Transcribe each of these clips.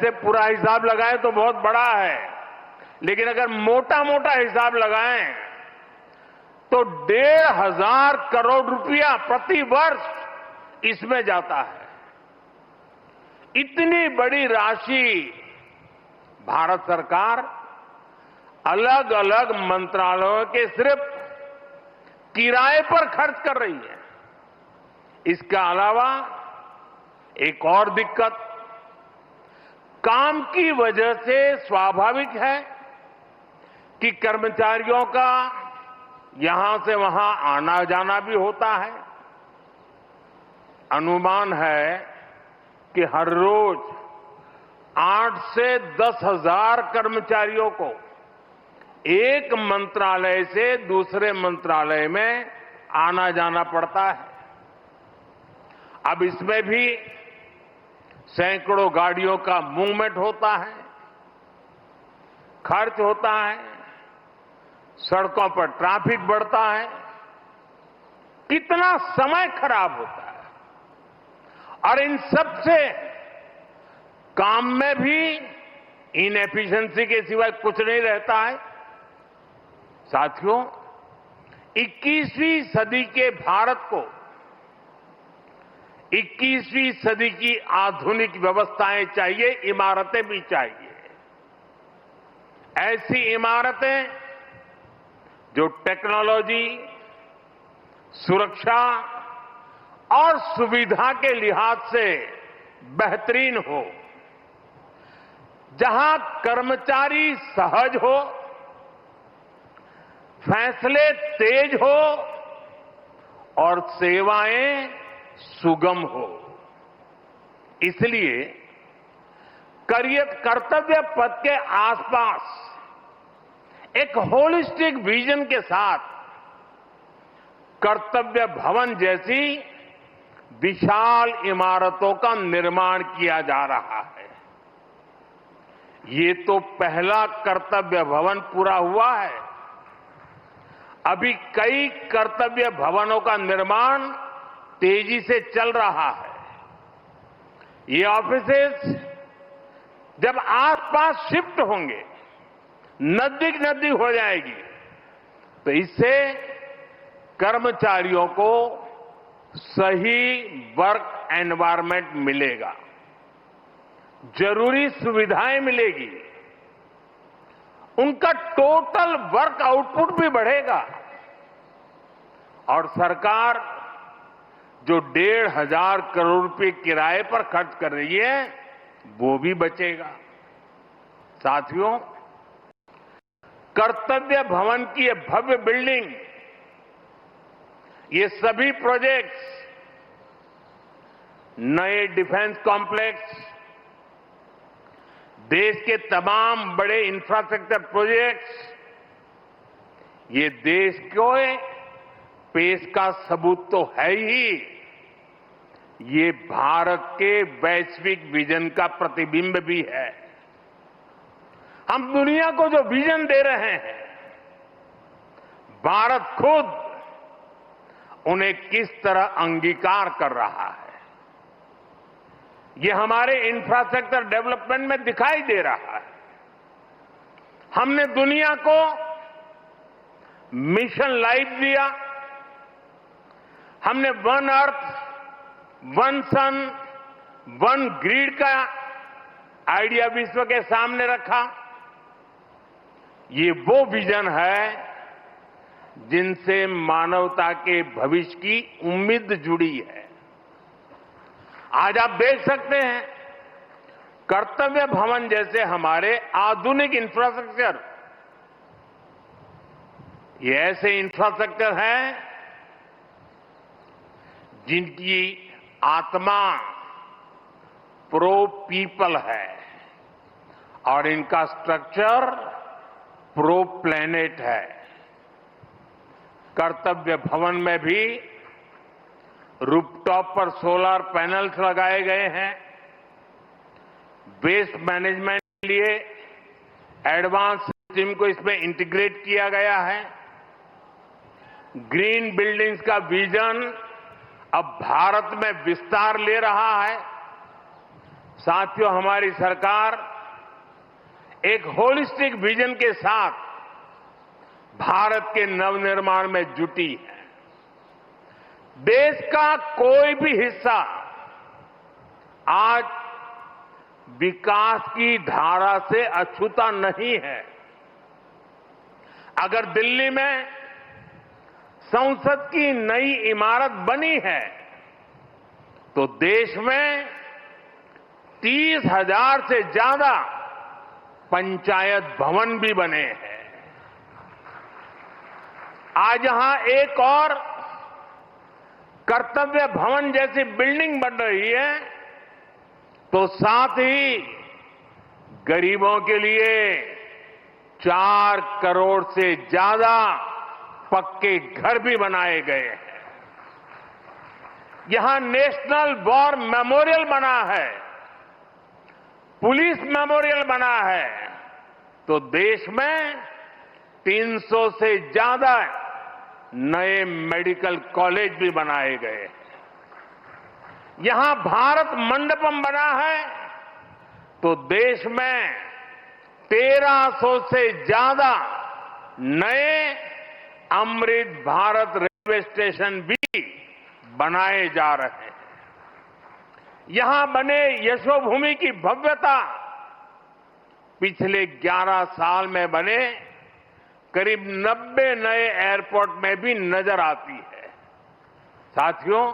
वैसे पूरा हिसाब लगाएं तो बहुत बड़ा है, लेकिन अगर मोटा मोटा हिसाब लगाएं तो 1,500 करोड़ रुपया प्रति वर्ष इसमें जाता है। इतनी बड़ी राशि भारत सरकार अलग अलग मंत्रालयों के सिर्फ किराए पर खर्च कर रही है। इसके अलावा एक और दिक्कत, काम की वजह से स्वाभाविक है कि कर्मचारियों का यहां से वहां आना जाना भी होता है। अनुमान है कि हर रोज 8 से 10,000 कर्मचारियों को एक मंत्रालय से दूसरे मंत्रालय में आना जाना पड़ता है। अब इसमें भी सैकड़ों गाड़ियों का मूवमेंट होता है, खर्च होता है, सड़कों पर ट्रैफिक बढ़ता है, कितना समय खराब होता है। और इन सब से काम में भी इनएफिशिएंसी के सिवाय कुछ नहीं रहता है। साथियों, 21वीं सदी के भारत को 21वीं सदी की आधुनिक व्यवस्थाएं चाहिए, इमारतें भी चाहिए। ऐसी इमारतें जो टेक्नोलॉजी, सुरक्षा और सुविधा के लिहाज से बेहतरीन हो, जहां कर्मचारी सहज हो, फैसले तेज हो और सेवाएं सुगम हो। इसलिए कर्तव्य पथ के आसपास एक होलिस्टिक विजन के साथ कर्तव्य भवन जैसी विशाल इमारतों का निर्माण किया जा रहा है। ये तो पहला कर्तव्य भवन पूरा हुआ है। अभी कई कर्तव्य भवनों का निर्माण तेजी से चल रहा है। ये ऑफिसेस जब आसपास शिफ्ट होंगे, नजदीक नजदीक हो जाएगी, तो इससे कर्मचारियों को सही वर्क एनवायरनमेंट मिलेगा, जरूरी सुविधाएं मिलेगी, उनका टोटल वर्क आउटपुट भी बढ़ेगा और सरकार जो 1,500 करोड़ रुपए किराए पर खर्च कर रही है वो भी बचेगा। साथियों, कर्तव्य भवन की ये भव्य बिल्डिंग, ये सभी प्रोजेक्ट्स, नए डिफेंस कॉम्प्लेक्स, देश के तमाम बड़े इंफ्रास्ट्रक्चर प्रोजेक्ट्स, ये देश को पेश का सबूत तो है ही, ये भारत के वैश्विक विजन का प्रतिबिंब भी है। हम दुनिया को जो विजन दे रहे हैं, भारत खुद उन्हें किस तरह अंगीकार कर रहा है, ये हमारे इंफ्रास्ट्रक्चर डेवलपमेंट में दिखाई दे रहा है। हमने दुनिया को मिशन लाइफ दिया, हमने वन अर्थ, वन सन, वन ग्रिड का आइडिया विश्व के सामने रखा। ये वो विजन है जिनसे मानवता के भविष्य की उम्मीद जुड़ी है। आज आप देख सकते हैं, कर्तव्य भवन जैसे हमारे आधुनिक इंफ्रास्ट्रक्चर, ये ऐसे इंफ्रास्ट्रक्चर हैं जिनकी आत्मा प्रो पीपल है और इनका स्ट्रक्चर प्रो प्लेनेट है। कर्तव्य भवन में भी रूफटॉप पर सोलर पैनल्स लगाए गए हैं, वेस्ट मैनेजमेंट के लिए एडवांस सिस्टम को इसमें इंटीग्रेट किया गया है। ग्रीन बिल्डिंग्स का विजन अब भारत में विस्तार ले रहा है। साथियों, हमारी सरकार एक होलिस्टिक विजन के साथ भारत के नवनिर्माण में जुटी है। देश का कोई भी हिस्सा आज विकास की धारा से अछूता नहीं है। अगर दिल्ली में संसद की नई इमारत बनी है तो देश में 30,000 से ज्यादा पंचायत भवन भी बने हैं। आज यहां एक और कर्तव्य भवन जैसी बिल्डिंग बन रही है तो साथ ही गरीबों के लिए 4 करोड़ से ज्यादा पक्के घर भी बनाए गए हैं। यहां नेशनल वॉर मेमोरियल बना है, पुलिस मेमोरियल बना है, तो देश में 300 से ज्यादा नए मेडिकल कॉलेज भी बनाए गए हैं। यहां भारत मंडपम बना है तो देश में 1300 से ज्यादा नए अमृत भारत रेलवे स्टेशन भी बनाए जा रहे हैं। यहां बने यशोभूमि की भव्यता पिछले 11 साल में बने करीब 90 नए एयरपोर्ट में भी नजर आती है। साथियों,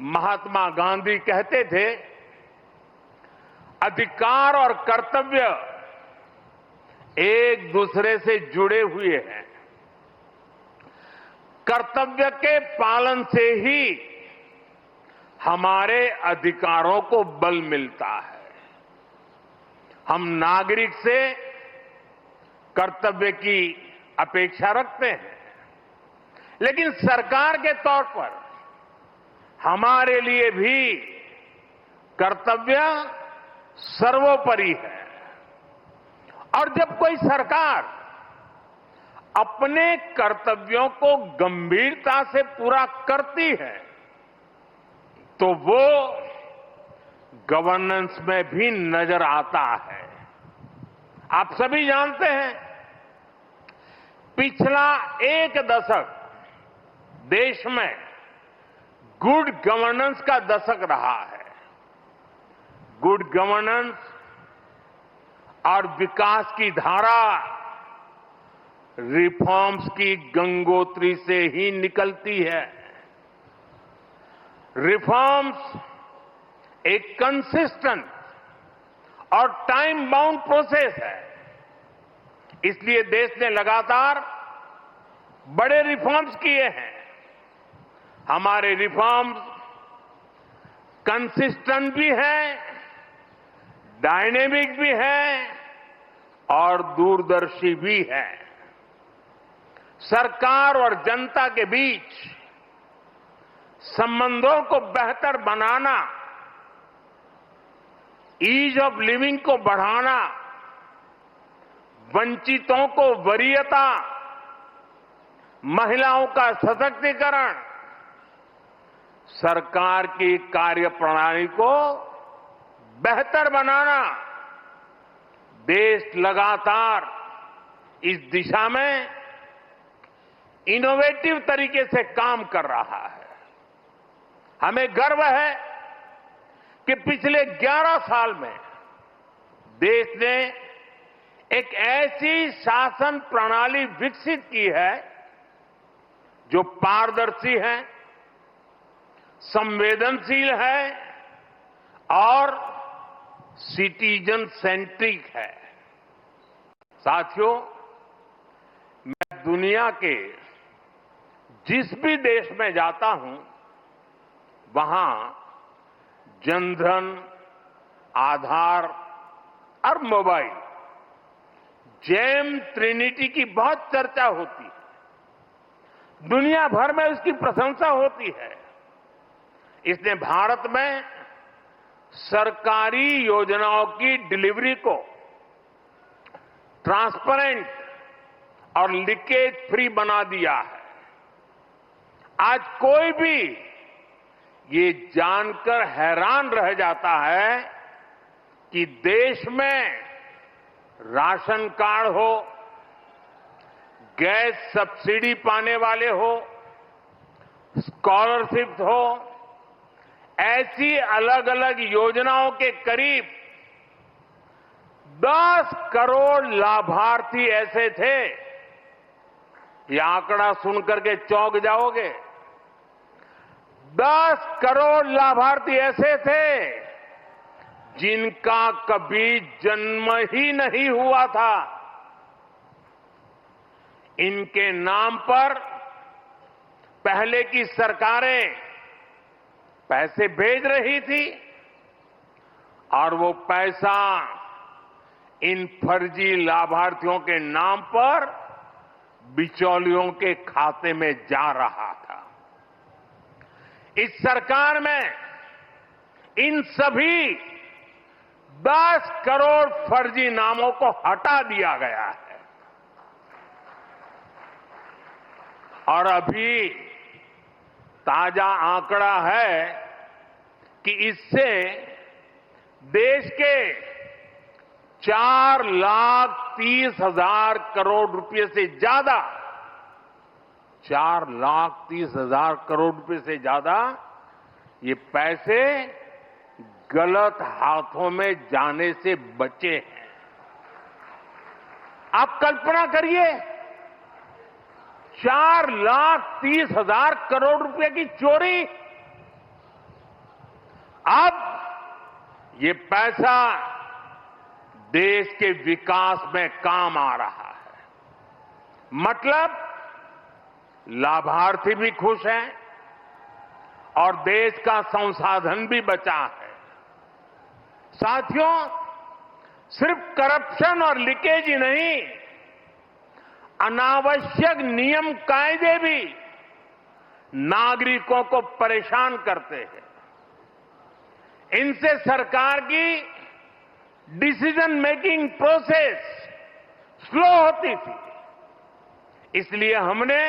महात्मा गांधी कहते थे, अधिकार और कर्तव्य एक दूसरे से जुड़े हुए हैं। कर्तव्य के पालन से ही हमारे अधिकारों को बल मिलता है। हम नागरिक से कर्तव्य की अपेक्षा रखते हैं, लेकिन सरकार के तौर पर हमारे लिए भी कर्तव्य सर्वोपरि है। और जब कोई सरकार अपने कर्तव्यों को गंभीरता से पूरा करती है तो वो गवर्नेंस में भी नजर आता है। आप सभी जानते हैं, पिछला 1 दशक देश में गुड गवर्नेंस का दशक रहा है। गुड गवर्नेंस और विकास की धारा रिफॉर्म्स की गंगोत्री से ही निकलती है। रिफॉर्म्स एक कंसिस्टेंट और टाइम बाउंड प्रोसेस है। इसलिए देश ने लगातार बड़े रिफॉर्म्स किए हैं। हमारे रिफॉर्म्स कंसिस्टेंट भी हैं, डायनेमिक भी हैं और दूरदर्शी भी है। सरकार और जनता के बीच संबंधों को बेहतर बनाना, ईज ऑफ लिविंग को बढ़ाना, वंचितों को वरीयता, महिलाओं का सशक्तिकरण, सरकार की कार्यप्रणाली को बेहतर बनाना, देश लगातार इस दिशा में इनोवेटिव तरीके से काम कर रहा है। हमें गर्व है कि पिछले 11 साल में देश ने एक ऐसी शासन प्रणाली विकसित की है जो पारदर्शी है, संवेदनशील है और सिटीजन सेंट्रिक है। साथियों, मैं दुनिया के जिस भी देश में जाता हूं वहां जनधन, आधार और मोबाइल जेम ट्रिनिटी की बहुत चर्चा होती है। दुनिया भर में उसकी प्रशंसा होती है। इसने भारत में सरकारी योजनाओं की डिलीवरी को ट्रांसपेरेंट और लीकेज फ्री बना दिया है। आज कोई भी ये जानकर हैरान रह जाता है कि देश में राशन कार्ड हो, गैस सब्सिडी पाने वाले हो, स्कॉलरशिप हो, ऐसी अलग अलग योजनाओं के करीब 10 करोड़ लाभार्थी ऐसे थे। ये आंकड़ा सुनकर के चौंक जाओगे। 10 करोड़ लाभार्थी ऐसे थे जिनका कभी जन्म ही नहीं हुआ था। इनके नाम पर पहले की सरकारें पैसे भेज रही थी और वो पैसा इन फर्जी लाभार्थियों के नाम पर बिचौलियों के खाते में जा रहा था। इस सरकार में इन सभी 10 करोड़ फर्जी नामों को हटा दिया गया है और अभी ताजा आंकड़ा है कि इससे देश के 4,30,000 करोड़ रुपए से ज्यादा 4,30,000 करोड़ रुपए से ज्यादा ये पैसे गलत हाथों में जाने से बचे हैं। आप कल्पना करिए, 4,30,000 करोड़ रुपए की चोरी। अब ये पैसा देश के विकास में काम आ रहा है। मतलब लाभार्थी भी खुश हैं और देश का संसाधन भी बचा है। साथियों, सिर्फ करप्शन और लीकेज ही नहीं, अनावश्यक नियम कायदे भी नागरिकों को परेशान करते हैं। इनसे सरकार की डिसीजन मेकिंग प्रोसेस स्लो होती थी। इसलिए हमने